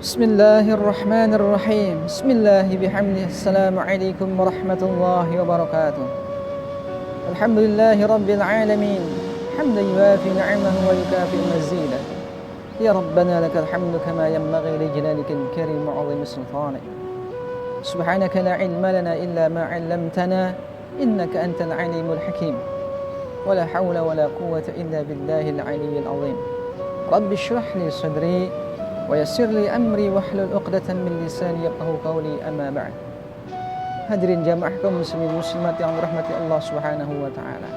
Bismillahirrahmanirrahim. Bismillahirrahmanirrahim. Assalamualaikum warahmatullahi wabarakatuh. Alhamdulillahi rabbil alamin. Hamdan yuwafi ni'amahu wa yukafi mazidah. Ya Rabbana lakal hamdu kama yanbaghi li jalalika al-karim wa 'azimi sultanik. Subhanaka la ilma lana illa ma 'allamtana innaka antal alimul hakim. Wa la hawla wa la quwwata illa billahil aliyyil 'azim. Rabbi shrah li sadri wa yassir li amri wahlul 'uqdatam min lisani yafqahu qawli, amma ba'd. Hadirin jamaah kaum muslimin muslimat yang dirahmati Allah Subhanahu wa taala.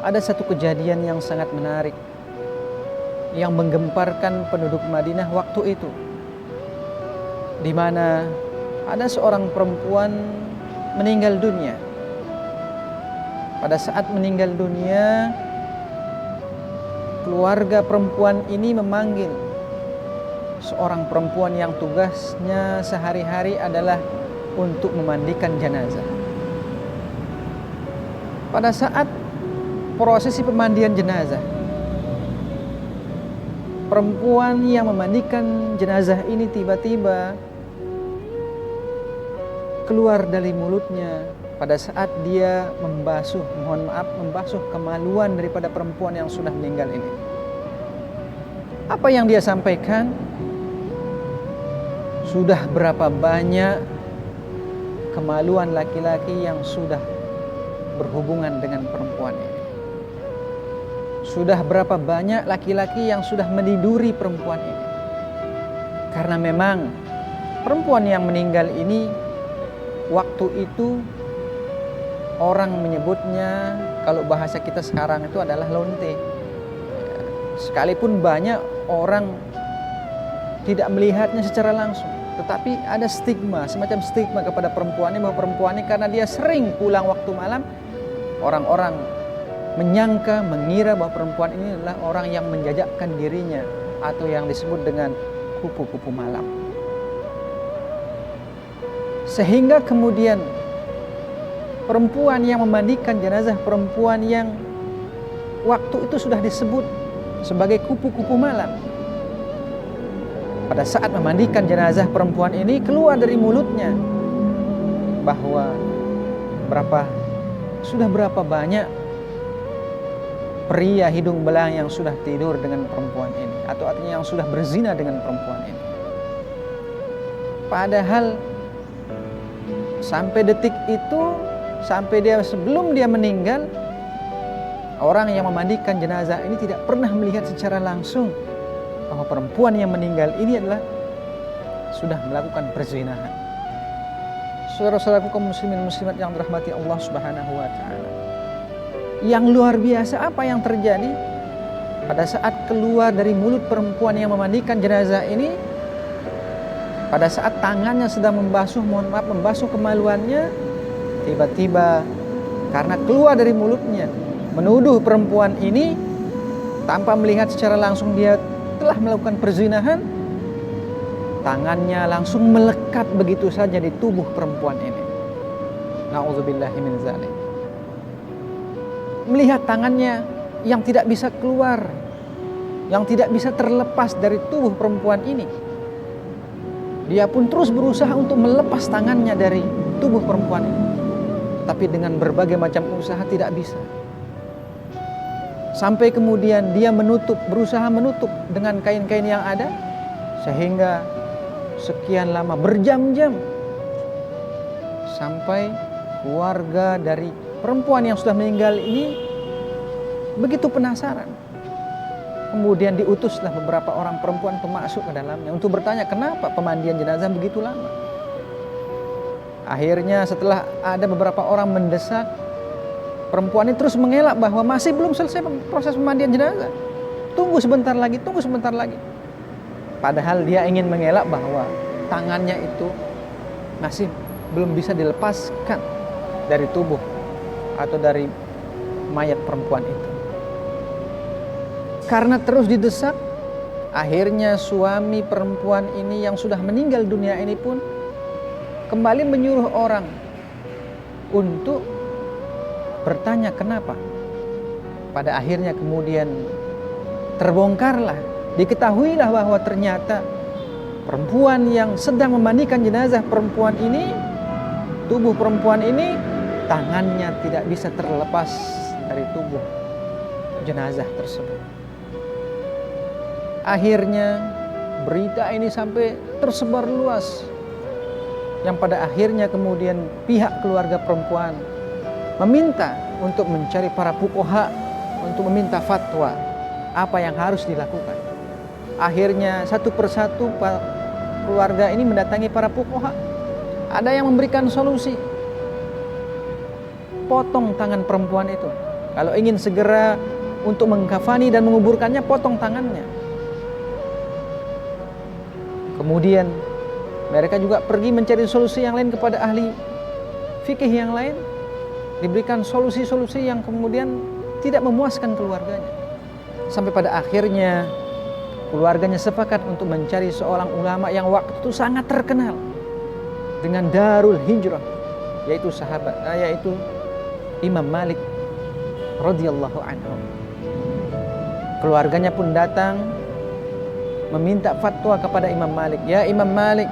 Ada satu kejadian yang sangat menarik yang menggemparkan penduduk Madinah waktu itu, di mana ada seorang perempuan meninggal dunia. Pada saat meninggal dunia, keluarga perempuan ini memanggil seorang perempuan yang tugasnya sehari-hari adalah untuk memandikan jenazah. Pada saat prosesi pemandian jenazah, perempuan yang memandikan jenazah ini tiba-tiba keluar dari mulutnya pada saat dia membasuh kemaluan daripada perempuan yang sudah meninggal ini. Apa yang dia sampaikan? Sudah berapa banyak kemaluan laki-laki yang sudah berhubungan dengan perempuan ini? Sudah berapa banyak laki-laki yang sudah meniduri perempuan ini? Karena memang perempuan yang meninggal ini waktu itu orang menyebutnya, kalau bahasa kita sekarang itu adalah lonte. Sekalipun banyak orang tidak melihatnya secara langsung, tetapi ada stigma, semacam stigma kepada perempuan ini, bahwa perempuan ini karena dia sering pulang waktu malam, orang-orang mengira bahwa perempuan ini adalah orang yang menjajakkan dirinya, atau yang disebut dengan kupu-kupu malam. Sehingga kemudian perempuan yang memandikan jenazah perempuan yang waktu itu sudah disebut sebagai kupu-kupu malam, pada saat memandikan jenazah perempuan ini, keluar dari mulutnya bahwa sudah berapa banyak pria hidung belang yang sudah tidur dengan perempuan ini, atau artinya yang sudah berzina dengan perempuan ini. Padahal sampai detik itu, sebelum dia meninggal, orang yang memandikan jenazah ini tidak pernah melihat secara langsung bahwa perempuan yang meninggal ini adalah sudah melakukan perzinahan. Saudara-saudaraku kaum muslimin muslimat yang dirahmati Allah Subhanahu wa taala. Yang luar biasa apa yang terjadi pada saat keluar dari mulut perempuan yang memandikan jenazah ini, pada saat tangannya sedang membasuh kemaluannya, tiba-tiba karena keluar dari mulutnya menuduh perempuan ini tanpa melihat secara langsung dia telah melakukan perzinahan, tangannya langsung melekat begitu saja di tubuh perempuan ini. Na'udzubillahi min dzalik. Melihat tangannya yang tidak bisa keluar, yang tidak bisa terlepas dari tubuh perempuan ini, dia pun terus berusaha untuk melepas tangannya dari tubuh perempuan ini, tapi dengan berbagai macam usaha tidak bisa. Sampai kemudian dia berusaha menutup dengan kain-kain yang ada, sehingga sekian lama, berjam-jam, sampai keluarga dari perempuan yang sudah meninggal ini begitu penasaran. Kemudian diutuslah beberapa orang perempuan untuk masuk ke dalamnya untuk bertanya kenapa pemandian jenazah begitu lama. Akhirnya setelah ada beberapa orang mendesak, perempuan ini terus mengelak bahwa masih belum selesai proses pemandian jenazah. Tunggu sebentar lagi. Padahal dia ingin mengelak bahwa tangannya itu masih belum bisa dilepaskan dari tubuh atau dari mayat perempuan itu. Karena terus didesak, akhirnya suami perempuan ini yang sudah meninggal dunia ini pun kembali menyuruh orang untuk bertanya kenapa. Pada akhirnya kemudian terbongkarlah, diketahuilah bahwa ternyata perempuan yang sedang memandikan jenazah perempuan ini, tubuh perempuan ini, tangannya tidak bisa terlepas dari tubuh jenazah tersebut. Akhirnya berita ini sampai tersebar luas, yang pada akhirnya kemudian pihak keluarga perempuan meminta untuk mencari para fuqaha untuk meminta fatwa apa yang harus dilakukan. Akhirnya satu persatu keluarga ini mendatangi para fuqaha. Ada yang memberikan solusi, potong tangan perempuan itu. Kalau ingin segera untuk mengkafani dan menguburkannya, potong tangannya. Kemudian mereka juga pergi mencari solusi yang lain kepada ahli fikih yang lain. Diberikan solusi-solusi yang kemudian tidak memuaskan keluarganya. Sampai pada akhirnya keluarganya sepakat untuk mencari seorang ulama yang waktu itu sangat terkenal dengan Darul Hijrah, yaitu Imam Malik radhiyallahu anhu. Keluarganya pun datang meminta fatwa kepada Imam Malik. Ya Imam Malik,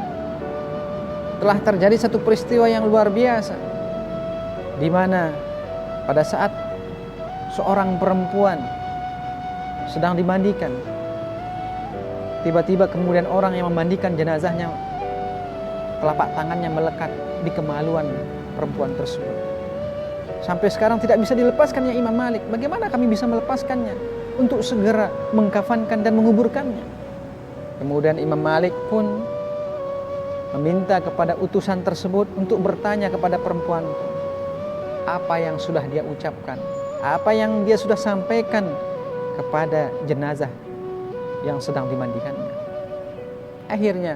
telah terjadi satu peristiwa yang luar biasa, di mana pada saat seorang perempuan sedang dimandikan, tiba-tiba kemudian orang yang memandikan jenazahnya, telapak tangannya melekat di kemaluan perempuan tersebut. Sampai sekarang tidak bisa dilepaskan ya Imam Malik. Bagaimana kami bisa melepaskannya untuk segera mengkafankan dan menguburkannya? Kemudian Imam Malik pun meminta kepada utusan tersebut untuk bertanya kepada perempuan apa yang sudah dia ucapkan, apa yang dia sudah sampaikan kepada jenazah yang sedang dimandikannya. Akhirnya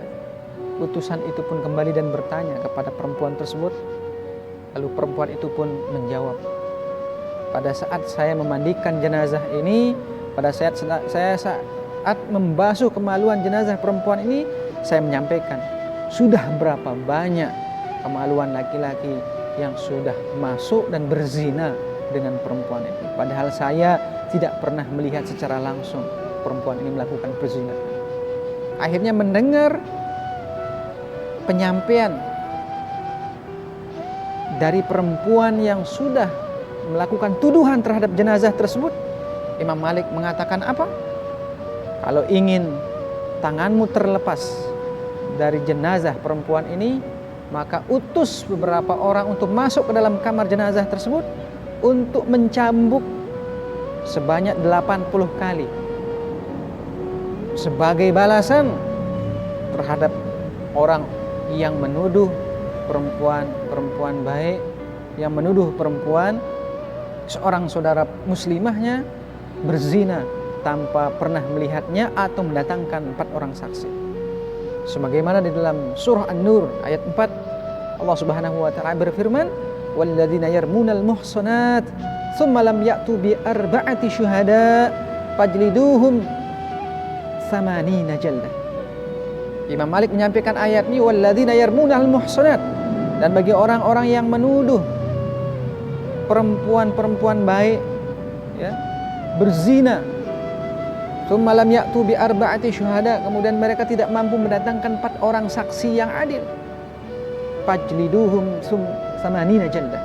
utusan itu pun kembali dan bertanya kepada perempuan tersebut. Lalu perempuan itu pun menjawab, pada saat saya memandikan jenazah ini, pada saat membasuh kemaluan jenazah perempuan ini, saya menyampaikan sudah berapa banyak kemaluan laki-laki yang sudah masuk dan berzina dengan perempuan ini. Padahal saya tidak pernah melihat secara langsung perempuan ini melakukan perzinahan. Akhirnya mendengar penyampaian dari perempuan yang sudah melakukan tuduhan terhadap jenazah tersebut, Imam Malik mengatakan apa? Kalau ingin tanganmu terlepas dari jenazah perempuan ini, maka utus beberapa orang untuk masuk ke dalam kamar jenazah tersebut untuk mencambuk sebanyak 80 kali sebagai balasan terhadap orang yang menuduh perempuan baik, yang menuduh perempuan seorang saudara muslimahnya berzina tanpa pernah melihatnya atau mendatangkan 4 orang saksi. Sebagaimana di dalam surah An-Nur ayat 4, Allah Subhanahu wa taala berfirman, "Walladzina yarmunal muhsanat tsumma lam ya'tu bi arba'ati syuhada fajliduhum 80 jaldah." Imam Malik menyampaikan ayat ini, "Walladzina yarmunal muhsanat," dan bagi orang-orang yang menuduh perempuan-perempuan baik ya, berzina, tsumma lam ya'tu bi arba'ati syuhada, kemudian mereka tidak mampu mendatangkan 4 orang saksi yang adil, fajliduhum 80 jaldah,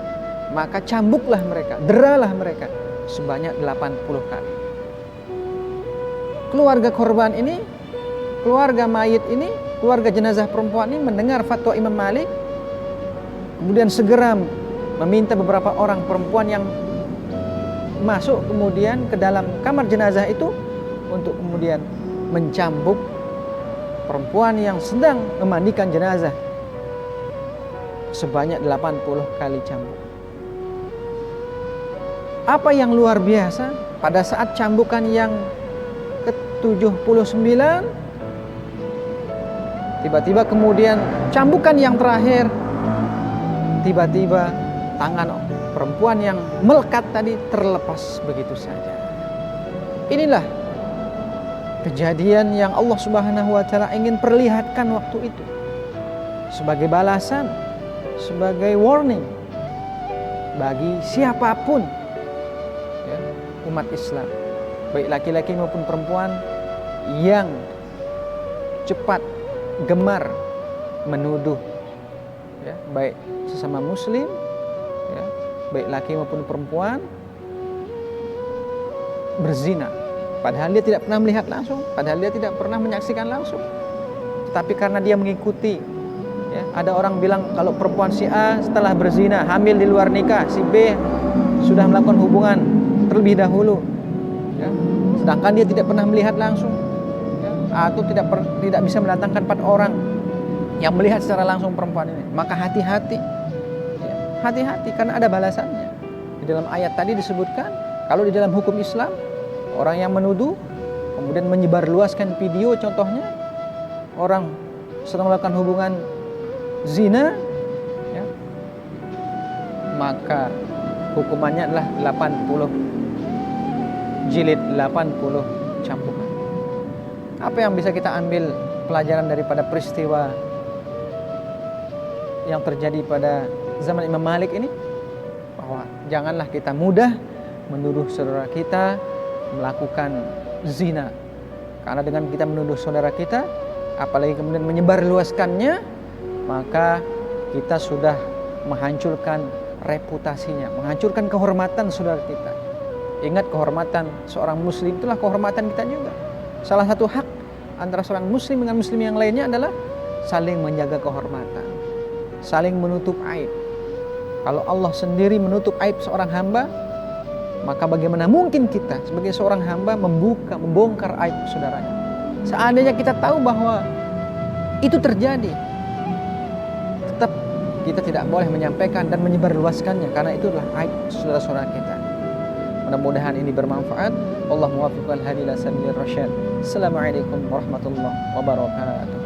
maka cambuklah mereka, deralah mereka sebanyak 80 kali. Keluarga korban ini, keluarga mayit ini, keluarga jenazah perempuan ini mendengar fatwa Imam Malik, kemudian segera meminta beberapa orang perempuan yang masuk kemudian ke dalam kamar jenazah itu untuk kemudian mencambuk perempuan yang sedang memandikan jenazah sebanyak 80 kali cambuk. Apa yang luar biasa, pada saat cambukan yang ke-79, tiba-tiba kemudian cambukan yang terakhir, tiba-tiba tangan perempuan yang melekat tadi terlepas begitu saja. Inilah kejadian yang Allah Subhanahu wa taala ingin perlihatkan waktu itu sebagai balasan, sebagai warning bagi siapapun ya, umat Islam, baik laki-laki maupun perempuan, yang cepat gemar menuduh, ya, baik sesama muslim, ya, baik laki maupun perempuan, berzina. Padahal dia tidak pernah melihat langsung, padahal dia tidak pernah menyaksikan langsung. Tetapi karena dia mengikuti, ya, ada orang bilang kalau perempuan si A setelah berzina, hamil di luar nikah, si B sudah melakukan hubungan terlebih dahulu, ya, sedangkan dia tidak pernah melihat langsung, ya, atau tidak bisa mendatangkan 4 orang yang melihat secara langsung perempuan ini. Maka hati-hati, ya, hati-hati karena ada balasannya. Di dalam ayat tadi disebutkan, kalau di dalam hukum Islam, orang yang menuduh kemudian menyebarluaskan video, contohnya orang sedang melakukan hubungan zina, ya, maka hukumannya adalah 80 jilid, 80 cambukan. Apa yang bisa kita ambil pelajaran daripada peristiwa yang terjadi pada zaman Imam Malik ini? Bahwa janganlah kita mudah menuduh saudara kita melakukan zina. Karena dengan kita menuduh saudara kita, apalagi kemudian menyebarluaskannya, maka kita sudah menghancurkan reputasinya, menghancurkan kehormatan saudara kita. Ingat, kehormatan seorang muslim itulah kehormatan kita juga. Salah satu hak antara seorang muslim dengan muslim yang lainnya adalah saling menjaga kehormatan, saling menutup aib. Kalau Allah sendiri menutup aib seorang hamba, maka bagaimana mungkin kita sebagai seorang hamba membongkar aib saudaranya? Seandainya kita tahu bahwa itu terjadi, tetap kita tidak boleh menyampaikan dan menyebarluaskannya, karena itu adalah aib saudara-saudara kita. Mudah-mudahan ini bermanfaat. Allah muwaffiq wal hadi ila sabilir rasyad. Assalamualaikum warahmatullahi wabarakatuh.